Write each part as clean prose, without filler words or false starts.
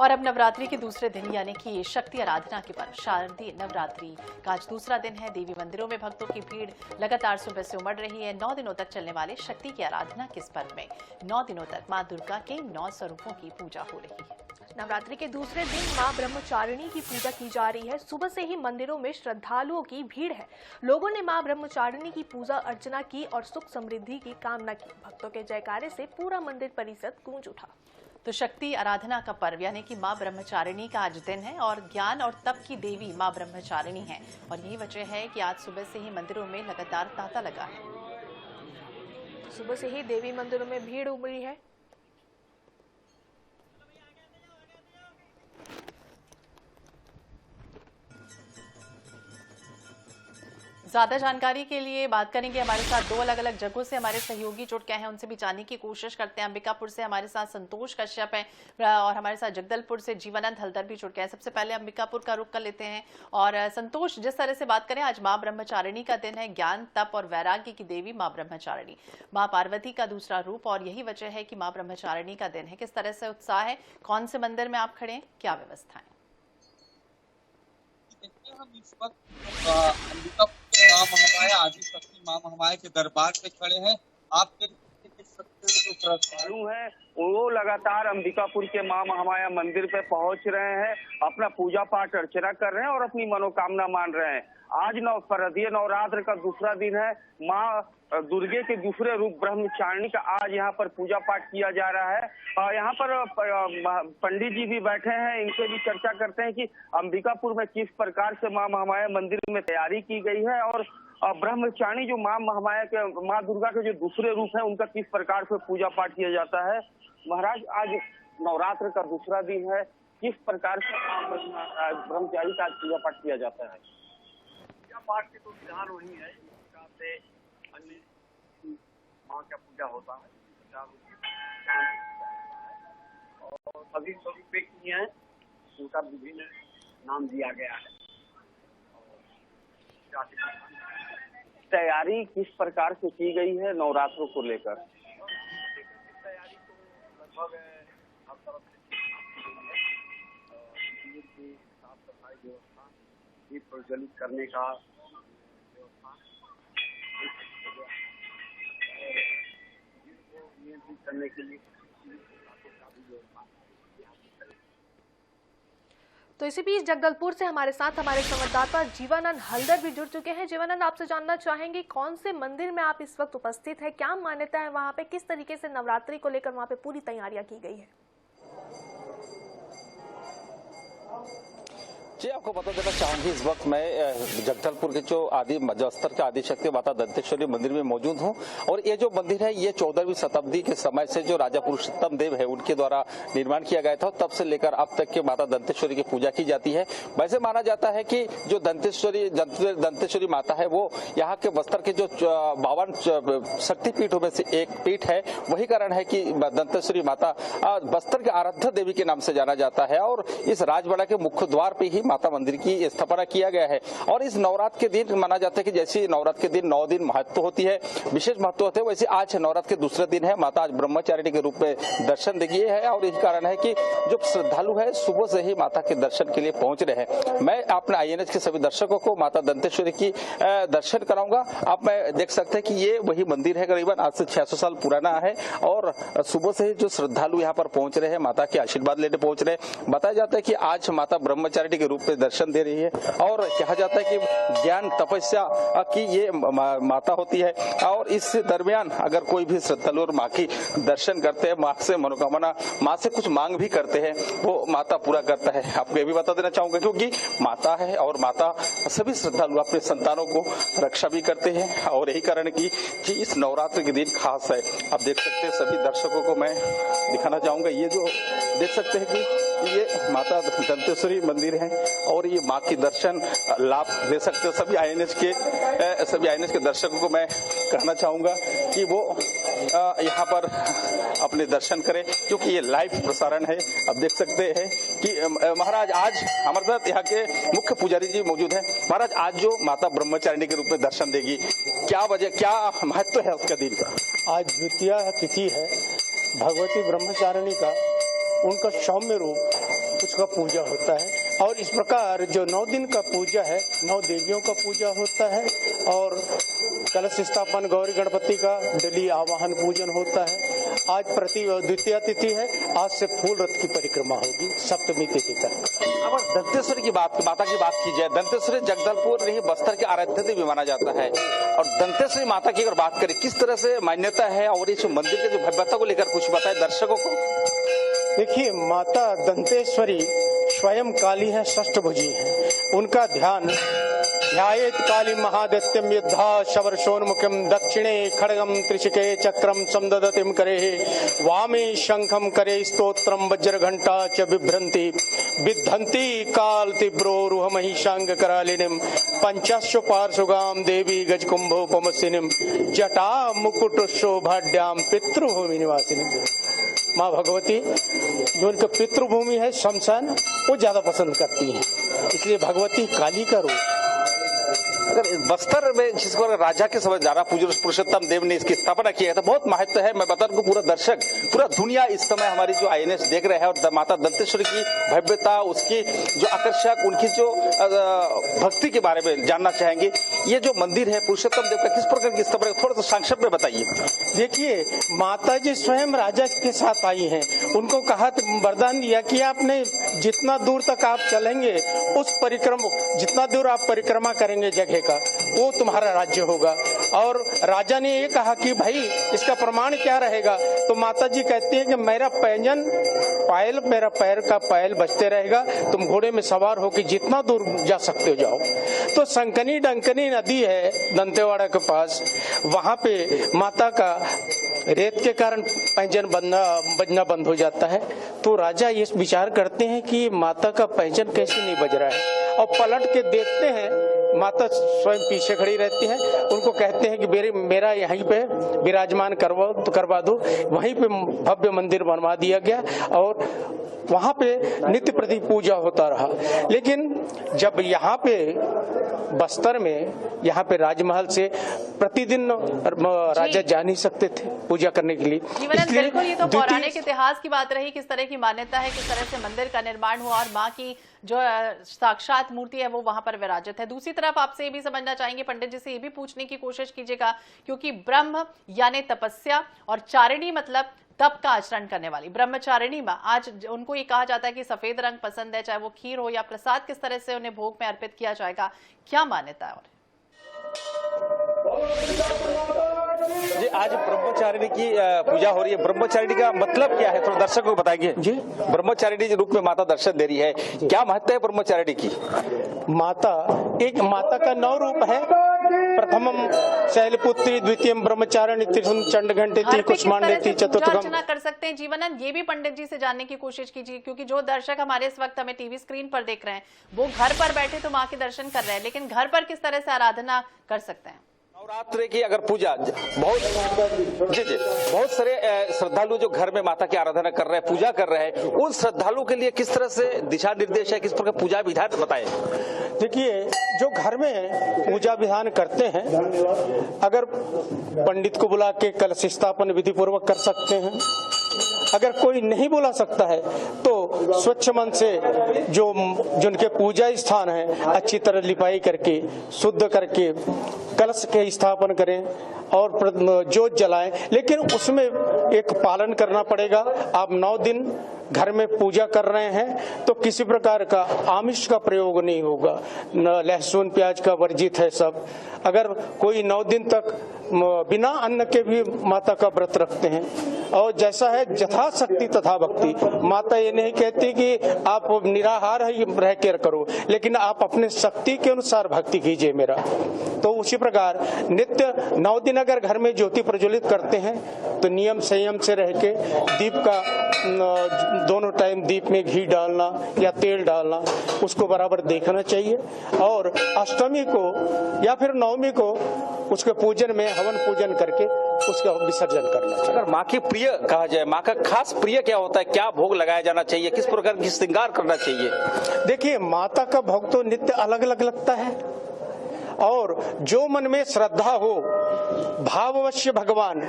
और अब नवरात्रि के दूसरे दिन यानी कि शक्ति आराधना के पर्व शारदीय नवरात्रि का आज दूसरा दिन है। देवी मंदिरों में भक्तों की भीड़ लगातार सुबह से उमड़ रही है। 9 दिनों तक चलने वाले शक्ति की आराधना के इस पर्व में 9 दिनों तक मां दुर्गा के 9 स्वरूपों की पूजा हो रही है। नवरात्रि के दूसरे दिन मां ब्रह्मचारिणी की पूजा की जा रही है। सुबह से ही मंदिरों में श्रद्धालुओं की भीड़ है। लोगों ने मां ब्रह्मचारिणी की पूजा अर्चना की और सुख समृद्धि की कामना की। भक्तों के जयकारे से पूरा मंदिर परिसर गूंज उठा। तो शक्ति आराधना का पर्व यानी कि मां ब्रह्मचारिणी का आज दिन है और ज्ञान और तप की देवी मां ब्रह्मचारिणी है और यही वजह है कि आज सुबह से ही मंदिरों में लगातार तांता लगा है। सुबह से ही देवी मंदिरों में भीड़ उमड़ी है। ज्यादा जानकारी के लिए बात करेंगे। हमारे साथ दो अलग अलग जगहों से हमारे सहयोगी जुड़ गए हैं, उनसे भी जानने की कोशिश करते हैं। अंबिकापुर से हमारे साथ संतोष कश्यप है और हमारे साथ जगदलपुर से जीवनानंद हल्दर भी जुड़ गए हैं। सबसे पहले अंबिकापुर का रुख कर लेते हैं। और संतोष, जिस तरह से बात करें, आज मां ब्रह्मचारिणी का दिन है, ज्ञान तप और वैराग्य की देवी मां ब्रह्मचारिणी, मां पार्वती का दूसरा रूप और यही वजह है कि मां ब्रह्मचारिणी का दिन है। किस तरह से उत्साह है, कौन से मंदिर में आप खड़े हैं, क्या व्यवस्था है? मां महामाया आदिशक्ति मां महामाया के दरबार पे खड़े हैं। आपके जो श्रद्धालु हैं वो लगातार अंबिकापुर के मां महामाया मंदिर पे पहुंच रहे हैं, अपना पूजा पाठ अर्चना कर रहे हैं और अपनी मनोकामना मान रहे हैं। आज शारदीय नवरात्र का दूसरा दिन है। मां दुर्गे के दूसरे रूप ब्रह्मचारिणी का आज यहाँ पर पूजा पाठ किया जा रहा है। यहाँ पर पंडित जी भी बैठे हैं, इनसे भी चर्चा करते हैं कि अंबिकापुर में किस प्रकार से मां महामाया मंदिर में तैयारी की गई है और ब्रह्मचारिणी जो मां महामाया के मां दुर्गा के जो दूसरे रूप है उनका किस प्रकार से पूजा पाठ किया जाता है। महाराज, आज नवरात्र का दूसरा दिन है, किस प्रकार से ब्रह्मचारिणी का पूजा पाठ किया जाता है? पूजा पाठ के तो विधान वही है, इस प्रकार से अन्य माँ का पूजा होता है और सभी स्वरूप हैं, उनका विभिन्न नाम दिया गया है। तैयारी किस प्रकार से की गई है नवरात्रों को लेकर? तैयारी तो लगभग हर तरफ से साफ सफाई व्यवस्था, दीप प्रज्वलित करने का व्यवस्था, नियंत्रित करने के लिए तो इसी बीच जगदलपुर से हमारे साथ हमारे संवाददाता जीवनानंद हल्दर भी जुड़ चुके हैं। जीवनानंद, आपसे जानना चाहेंगे कौन से मंदिर में आप इस वक्त उपस्थित है, क्या मान्यता है वहां पे, किस तरीके से नवरात्रि को लेकर वहां पे पूरी तैयारियां की गई है? जी, आपको बता देना चाहूंगी, इस वक्त मैं जगदलपुर के जो मजस्तर के आदिशक्ति माता दंतेश्वरी मंदिर में मौजूद हूं और ये जो मंदिर है ये 14वीं शताब्दी के समय से जो राजा पुरुषोत्तम देव है उनके द्वारा निर्माण किया गया था। तब से लेकर अब तक के माता दंतेश्वरी की पूजा की जाती है। वैसे माना जाता है कि जो दंतेश्वरी माता है वो यहाँ के बस्तर के जो 52 शक्तिपीठों में से एक पीठ है। वही कारण है कि दंतेश्वरी माता बस्तर के आराध्य देवी के नाम से जाना जाता है और इस राजवाड़ा के मुख्य द्वार पे ही माता मंदिर की स्थापना किया गया है। और इस नवरात्र के दिन माना जाता है कि जैसे नवरात्र के दिन 9 दिन महत्व होती है, विशेष महत्व होते हैं, वैसे आज नवरात्र के दूसरे दिन है। माता आज ब्रह्मचारिणी के रूप में दर्शन देगी है और यही कारण है कि जो श्रद्धालु है सुबह से ही माता के दर्शन के लिए पहुंच रहे हैं। मैं अपने INH के सभी दर्शकों को माता दंतेश्वरी की दर्शन कराऊंगा। आप मैं देख सकते हैं कि ये वही मंदिर है, करीबन आज से 600 साल पुराना है और सुबह से ही जो श्रद्धालु यहाँ पर पहुंच रहे हैं, माता के आशीर्वाद लेने पहुंच रहे हैं। बताया जाता है कि आज माता ब्रह्मचारिणी के रूप में दर्शन दे रही है और कहा जाता है कि ज्ञान तपस्या की ये माता होती है और इस दरमियान अगर कोई भी श्रद्धालु माँ की दर्शन करते हैं, माँ से मनोकामना, माँ से कुछ मांग भी करते हैं, वो माता पूरा करता है। आपको ये भी बता देना चाहूंगा क्योंकि माता है और माता सभी श्रद्धालु अपने संतानों को रक्षा भी करते हैं और यही कारण की इस नवरात्र के दिन खास है। आप देख सकते हैं, सभी दर्शकों को मैं दिखाना चाहूंगा, ये जो देख सकते हैं कि ये माता दंतेश्वरी मंदिर है और ये माँ की दर्शन लाभ ले सकते हो। सभी INH के दर्शकों को मैं कहना चाहूंगा कि वो यहाँ पर अपने दर्शन करें क्योंकि ये लाइव प्रसारण है। अब देख सकते हैं कि महाराज आज हमारे साथ यहाँ के मुख्य पुजारी जी मौजूद हैं। महाराज, आज जो माता ब्रह्मचारिणी के रूप में दर्शन देगी, क्या वजह, क्या महत्व है उसका दिन का? आज द्वितीया तिथि है भगवती ब्रह्मचारिणी का। उनका सौम्य रूप उसका पूजा होता है। और इस प्रकार जो 9 दिन का पूजा है, 9 देवियों का पूजा होता है और कलश स्थापन, गौरी गणपति का डेली आवाहन पूजन होता है। आज द्वितीया तिथि है, आज से फूल रथ की परिक्रमा होगी सप्तमी तिथि तक। अब दंतेश्वरी की बात, माता की बात की जाए, दंतेश्वरी जगदलपुर नहीं बस्तर के आराध्य देवी माना जाता है। और दंतेश्वरी माता की अगर बात करें, किस तरह से मान्यता है और इस मंदिर के जो भव्यता को लेकर कुछ बताए दर्शकों को। देखिए, माता दंतेश्वरी स्वयं काली है, षष्ठभुजी है। उनका ध्यान ध्यायेत काली महादैत्यम युद्धा शवर्षोन्मुखम दक्षिणे खड्गम त्रिशिके चक्रम समददतिम करे वामे शंखम करे स्तोत्रम वज्रघंटा च बिभ्रंति विद्धंति काल तीव्रो रुह महिषांग करालिनीम पंचाश्व पार्श्वगाम देवी गजकुंभोपमसिनीम जटा मुकुट शोभाढ्याम पितृभूमि निवासिनी। माँ भगवती जो उनका पितृभूमि है शमशान, वो ज्यादा पसंद करती हैं, इसलिए भगवती काली का रूप। अगर बस्तर में जिसको राजा के समय जाना पूज्य पुरुषोत्तम देव ने इसकी स्थापना की है तो बहुत महत्व है। मैं बता दूं, पूरा दर्शक, पूरा दुनिया इस समय हमारी जो INS देख रहे हैं और माता दंतेश्वरी की भव्यता, उसकी जो आकर्षक, उनकी जो भक्ति के बारे में जानना चाहेंगे। ये जो मंदिर है पुरुषोत्तम देव का किस प्रकार की स्थापना, थोड़ा सा संक्षेप में बताइए। देखिए, माता जी स्वयं राजा के साथ आई हैं, उनको कहा, वरदान दिया कि आपने जितना दूर तक आप चलेंगे, उस परिक्रमा, जितना दूर आप परिक्रमा करेंगे जगह का, वो तुम्हारा राज्य होगा। और राजा ने ये कहा कि भाई इसका प्रमाण क्या रहेगा, तो माता जी कहती है कि मेरा पैंजन पायल, मेरा पैर का पायल बजते रहेगा, तुम घोड़े में सवार होकर जितना दूर जा सकते हो जाओ। तो संकनी डंकनी नदी है दंतेवाड़ा के पास, वहां पे माता का रेत के कारण पैंजन बजना बंद हो जाता है। तो राजा ये विचार करते हैं कि माता का पैंजन कैसे नहीं बज रहा है, और पलट के देखते हैं माता स्वयं पीछे खड़ी रहती है। उनको कहते हैं कि मेरा यहीं पे विराजमान करवा दो। वहीं पे भव्य मंदिर बनवा दिया गया और वहां पे नित्य प्रति पूजा होता रहा। लेकिन जब यहाँ पे बस्तर में, यहाँ पे राजमहल से प्रतिदिन राजा जा नहीं सकते थे पूजा करने के लिए। बिल्कुल, ये तो पौराणिक इतिहास की बात रही, किस तरह की मान्यता है, किस तरह से मंदिर का निर्माण हुआ और माँ की जो साक्षात मूर्ति है वो वहां पर विराजित है। दूसरी तरफ आपसे ये भी समझना चाहेंगे, पंडित जी से ये भी पूछने की कोशिश कीजिएगा, क्योंकि ब्रह्म यानी तपस्या और चारिणी मतलब तप का आचरण करने वाली ब्रह्मचारिणी माँ, आज उनको ये कहा जाता है कि सफेद रंग पसंद है, चाहे वो खीर हो या प्रसाद, किस तरह से उन्हें भोग में अर्पित किया जाएगा, क्या मान्यता है। और जी, आज ब्रह्मचारिणी की पूजा हो रही है। ब्रह्मचारिणी का मतलब क्या है, थोड़ा दर्शकों को बताएंगे। जी, ब्रह्मचारिणी के रूप में माता दर्शन दे रही है, क्या महत्व है ब्रह्मचारिणी की। माता का 9 रूप है। प्रथमम शैलपुत्री, द्वितीयम ब्रह्मचारिणी, तृतीयम चंडघंटेति, कुष्मांडेति, चतुर्थम। अर्चना कर सकते हैं जीवनन, ये भी पंडित जी से जानने की कोशिश कीजिए, क्योंकि जो दर्शक हमारे इस वक्त हमें टीवी स्क्रीन पर देख रहे हैं वो घर पर बैठे तो माँ के दर्शन कर रहे हैं, लेकिन घर पर किस तरह से आराधना कर सकते हैं। नवरात्रि की अगर पूजा, बहुत सारे श्रद्धालु जो घर में माता की आराधना कर रहे हैं, पूजा कर रहे हैं, उन श्रद्धालुओं के लिए किस तरह से दिशा निर्देश है, किस प्रकार पूजा विधान बताएं। देखिए, जो घर में पूजा विधान करते हैं, अगर पंडित को बुला के कलश स्थापन विधि पूर्वक कर सकते हैं। अगर कोई नहीं बुला सकता है तो स्वच्छ मन से जो जिनके पूजा स्थान है अच्छी तरह लिपाई करके, शुद्ध करके कलश के स्थापन करें और जोत जलाएं। लेकिन उसमें एक पालन करना पड़ेगा। आप 9 दिन घर में पूजा कर रहे हैं तो किसी प्रकार का आमिष का प्रयोग नहीं होगा, लहसुन प्याज का वर्जित है सब। अगर कोई 9 दिन तक बिना अन्न के भी माता का व्रत रखते हैं, और जैसा है यथाशक्ति तथा भक्ति। माता ये नहीं कहती कि आप निराहार ही रह कर करो, लेकिन आप अपने शक्ति के अनुसार भक्ति कीजिए मेरा। तो उसी प्रकार नित्य 9 दिन अगर घर में ज्योति प्रज्वलित करते हैं तो नियम संयम से रह के दीप का दोनों टाइम दीप में घी डालना या तेल डालना, उसको बराबर देखना चाहिए। और अष्टमी को या फिर नवमी को उसके पूजन में हवन पूजन करके उसका विसर्जन करना चाहिए। अगर माँ की प्रिय कहा जाए, माँ का खास प्रिय क्या होता है, क्या भोग लगाया जाना चाहिए, किस प्रकार की श्रृंगार करना चाहिए। देखिए, माता का भोग तो नित्य अलग अलग लगता है, और जो मन में श्रद्धा हो, भाववश्य भगवान,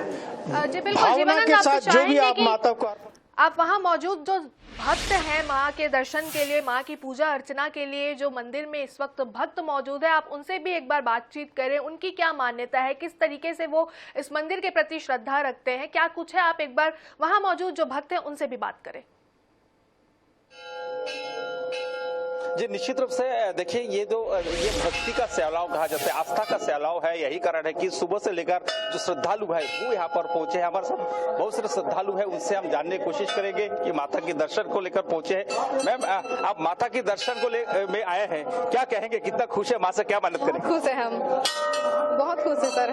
भावना के साथ जो भी आप माता को आप वहां मौजूद जो भक्त हैं मां के दर्शन के लिए, मां की पूजा अर्चना के लिए जो मंदिर में इस वक्त भक्त मौजूद है, आप उनसे भी एक बार बातचीत करें। उनकी क्या मान्यता है, किस तरीके से वो इस मंदिर के प्रति श्रद्धा रखते हैं, क्या कुछ है, आप एक बार वहां मौजूद जो भक्त हैं उनसे भी बात करें। जी निश्चित रूप से देखिए ये भक्ति का सैलाव कहा जाता है, आस्था का सैलाव है। यही कारण है कि सुबह से लेकर जो श्रद्धालु है वो यहाँ पर पहुंचे हैं। हमारे साथ बहुत सारे श्रद्धालु हैं, उनसे हम जानने की कोशिश करेंगे कि माता के दर्शन को लेकर पहुंचे हैं। मैम आप माता के दर्शन को में आए हैं, क्या कहेंगे, कितना खुश है, माँ से क्या मन्नत करें? खुश है, हम बहुत खुश है सर।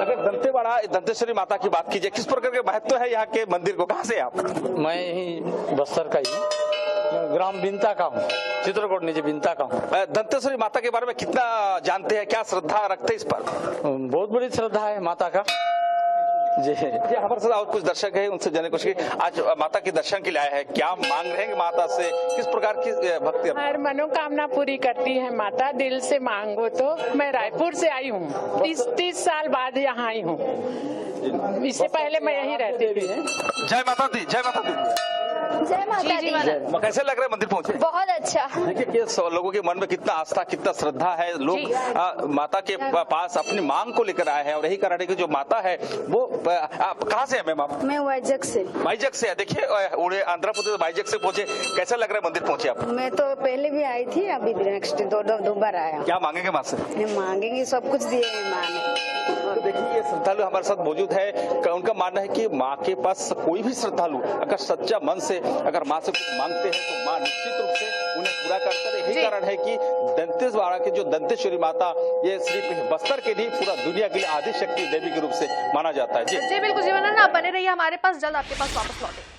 अगर दंतेवाड़ा दंतेश्वरी माता की बात कीजिए, किस प्रकार के महत्व है यहाँ के मंदिर को? कहाँ से आप? मैं यही बस्तर का ही ग्राम बिंता का हूँ, चित्रकूट नीचे बिंता का हूँ। दंतेश्वरी माता के बारे में कितना जानते हैं, क्या श्रद्धा रखते हैं इस पर? बहुत बड़ी श्रद्धा है माता का जी। हमारे साथ और कुछ दर्शक है, उनसे जानने की कोशिश की। आज माता के दर्शन के लिए आए हैं, क्या मांग रहे हैं माता से, किस प्रकार की भक्ति? हर मनोकामना पूरी करती है माता, दिल से मांगो तो। मैं रायपुर से आई हूँ, 30 साल बाद यहाँ आई हूँ, इससे पहले मैं यहीं रहती थी। जय माता दी, जय माता दी। जय माता दी। कैसे लग रहा है मंदिर पहुंचे? बहुत अच्छा। देखिए कि लोगों के मन में कितना आस्था, कितना श्रद्धा है। लोग माता के पास अपनी मांग को लेकर आए हैं और यही कारण है कि जो माता है वो आप कहाँ से है मैम? आप? मैं वाइजक से। वाइजक से? देखिए आंध्र प्रदेश वाइजक से पहुंचे, कैसा लग रहा है मंदिर पहुंचे आप? मैं तो पहले भी आई थी, अभी नेक्स्ट दो बार आया। क्या मांगेंगे माँ से? मांगेंगे, सब कुछ दिए है माँ ने। देखिए ये श्रद्धालु हमारे साथ मौजूद है, उनका मानना है कि माँ के पास कोई भी श्रद्धालु अगर सच्चा मन से अगर माँ से कुछ मांगते हैं तो माँ निश्चित रूप से उन्हें पूरा करता है। यही कारण है कि दंतेवाड़ा के जो दंतेश्वरी माता, ये सिर्फ बस्तर के नहीं पूरा दुनिया के लिए आदि शक्ति देवी के रूप से माना जाता है। जी बिल्कुल जीवनानंद, आप बने रहिए हमारे पास, जल्द आपके पास वापस लौटेंगे।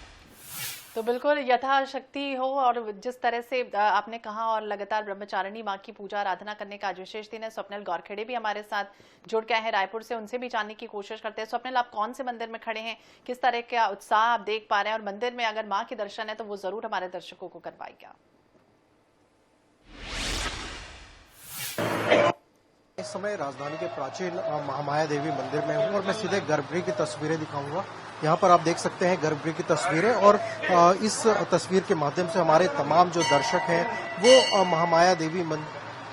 तो बिल्कुल यथाशक्ति हो, और जिस तरह से आपने कहा, और लगातार ब्रह्मचारिणी माँ की पूजा आराधना करने का आज विशेष दिन है। स्वप्निल गौरखेड़े भी हमारे साथ जुड़ के आए हैं रायपुर से, उनसे भी जानने की कोशिश करते हैं। स्वप्निल, आप कौन से मंदिर में खड़े हैं, किस तरह का उत्साह आप देख पा रहे हैं, और मंदिर में अगर माँ के दर्शन है तो वो जरूर हमारे दर्शकों को करवाएगा। इस समय राजधानी के प्राचीन महामाया देवी मंदिर में हूँ और मैं सीधे गर्भगृह की तस्वीरें दिखाऊंगा। यहाँ पर आप देख सकते हैं गर्भगृह की तस्वीरें, और इस तस्वीर के माध्यम से हमारे तमाम जो दर्शक हैं वो महामाया देवी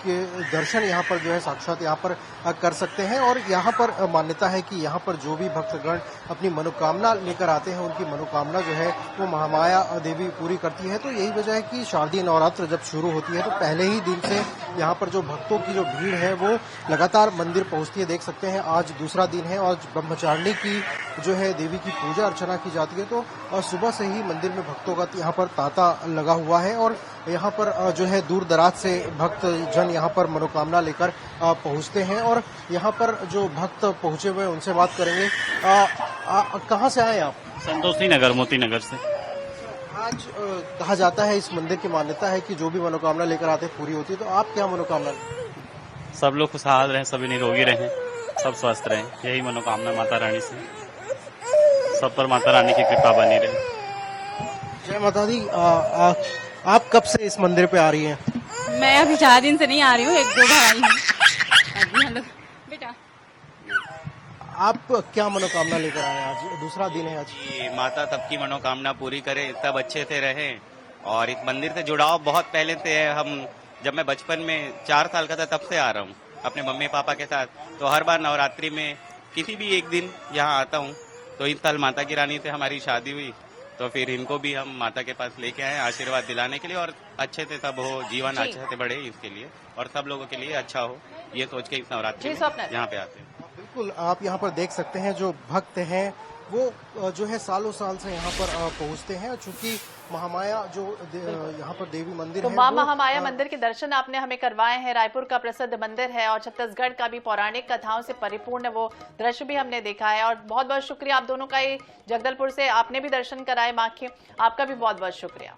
के दर्शन यहाँ पर जो है साक्षात यहाँ पर कर सकते हैं। और यहाँ पर मान्यता है कि यहाँ पर जो भी भक्तगण अपनी मनोकामना लेकर आते हैं, उनकी मनोकामना जो है वो महामाया देवी पूरी करती है। तो यही वजह है कि शारदीय नवरात्र जब शुरू होती है तो पहले ही दिन से यहाँ पर जो भक्तों की जो भीड़ है वो लगातार मंदिर पहुँचती है। देख सकते हैं आज दूसरा दिन है और ब्रह्मचारिणी की जो है देवी की पूजा अर्चना की जाती है। तो सुबह से ही मंदिर में भक्तों का यहाँ पर तांता लगा हुआ है, और यहाँ पर जो है दूर दराज से भक्त जन यहाँ पर मनोकामना लेकर पहुँचते हैं। और यहाँ पर जो भक्त पहुँचे हुए हैं उनसे बात करेंगे। कहाँ से आए आप? संतोषी नगर, मोती नगर से। आज कहा जाता है, इस मंदिर की मान्यता है कि जो भी मनोकामना लेकर आते हैं पूरी होती है, तो आप क्या मनोकामना? सब लोग खुशहाल रहें, सभी निरोगी रहें, सब स्वस्थ रहें, यही मनोकामना माता रानी से। सब पर माता रानी की कृपा बनी रहे। जय माता दी। आप कब से इस मंदिर पे आ रही हैं? मैं अभी 4 दिन से नहीं आ रही हूँ, 1-2 बार आई हूँ। बेटा, आप क्या मनोकामना लेकर आए? आज दूसरा दिन है। आज माता सबकी मनोकामना पूरी करे, सब अच्छे से रहें। और इस मंदिर से जुड़ाव बहुत पहले से है। हम जब मैं बचपन में 4 साल का था तब से आ रहा हूँ अपने मम्मी पापा के साथ। तो हर बार नवरात्रि में किसी भी एक दिन यहाँ आता हूँ। तो इस साल माता की रानी से हमारी शादी हुई, तो फिर इनको भी हम माता के पास लेके आए आशीर्वाद दिलाने के लिए, और अच्छे से सब हो, जीवन अच्छे से बढ़े इसके लिए, और सब लोगों के लिए अच्छा हो, ये सोच के इस नवरात्रि में यहाँ पे आते हैं। बिल्कुल, आप यहाँ पर देख सकते हैं जो भक्त हैं वो जो है सालों साल से यहाँ पर पहुँचते हैं। चूंकि महामाया जो यहाँ पर देवी मंदिर तो है, मां महामाया मंदिर के दर्शन आपने हमें करवाए हैं। रायपुर का प्रसिद्ध मंदिर है और छत्तीसगढ़ का भी पौराणिक कथाओं से परिपूर्ण वो दृश्य भी हमने देखा है। और बहुत बहुत शुक्रिया आप दोनों का, ही जगदलपुर से आपने भी दर्शन कराए मां के, आपका भी बहुत बहुत शुक्रिया।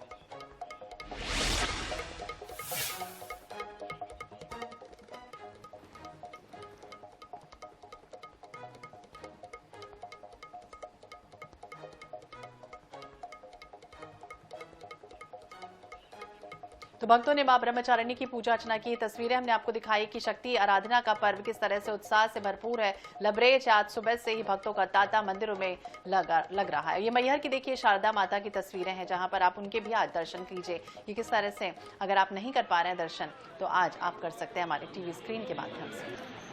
तो भक्तों ने मां ब्रह्मचारिणी की पूजा अर्चना की। तस्वीरें हमने आपको दिखाई कि शक्ति आराधना का पर्व किस तरह से उत्साह से भरपूर है। लबरेज आज सुबह से ही भक्तों का तांता मंदिरों में लग रहा है। ये मैहर की देखिए शारदा माता की तस्वीरें हैं, जहां पर आप उनके भी आज दर्शन कीजिए। ये किस तरह से, अगर आप नहीं कर पा रहे हैं दर्शन, तो आज आप कर सकते हैं हमारे टीवी स्क्रीन के माध्यम से।